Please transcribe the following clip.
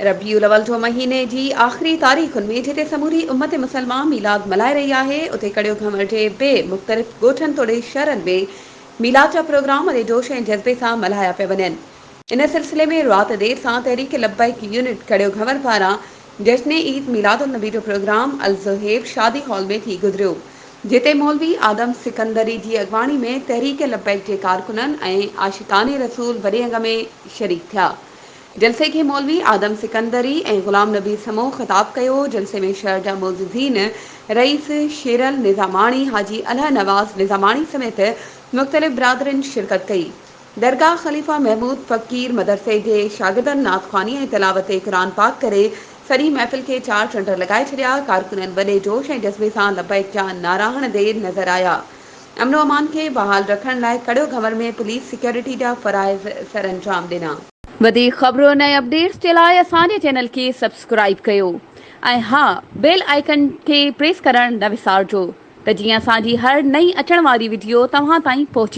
रबीउल अव्वल जो महीने जी आख़िरी तारीख़ुनि में जिते समूरी उम्मत मुसलमान मीलाद मल्हाए रही आहे, उते कड़ियो घमर जे ॿिए मुख़्तलिफ़ ॻोठनि तोड़े शहरनि में मीलाद जा प्रोग्राम वॾे जोश ऐं जज़्बे सां मल्हाया पिया वञनि। इन सिलसिले में राति देर सां तहरीक लब्बैक यूनिट कड़ियो घमर पारां जश्न ईद मीलादुन नबी जो प्रोग्राम अल ज़ुहैब शादी हॉल में थी गुज़रियो, जिते मौलवी आदम सिकंदरी जी अॻवानी में तहरीक लब्बैक जे कारकुननि ऐं आशिकाने रसूल वॾे अंग में शरीक थिया। जलसे के मौलवी आदम सिकंदरी ऐं ग़ुलाम नबी समूह ख़िताब कयो। जलसे में शहर जा मोज़ीन रईस शेरल निज़ामाणी, हाजी अल्लाह नवाज़ निज़ामाणी समेत मुख़्तलिफ़ बिरादरिन शिरकत कई। दरगाह ख़लीफ़ा महमूद फ़कीर मदरसे जे शागिर्दनि नातख़्वानी ऐं तिलावत क़ुरान पाक करे सॼी महफ़िल खे चार चंड लॻाए छॾिया। कारकुननि वॾे जोश ऐं जज़्बे सां लब्बैक जा नारा हणंदे नज़र आया। अमन अमान खे बहाल रखण लाइ कड़ियो घमर में पुलिस सिक्योरिटी जा फ़राइज़ सरअंजाम ॾिना। वधीक ख़बरुनि ऐं अपडेट्स जे लाइ असांजे चैनल खे सब्सक्राइब कयो ऐं हा, बेल आइकन खे प्रेस करणु न विसारिजो त जीअं असांजी हर नई अचण वारी वीडियो तव्हां ताईं पहुचे।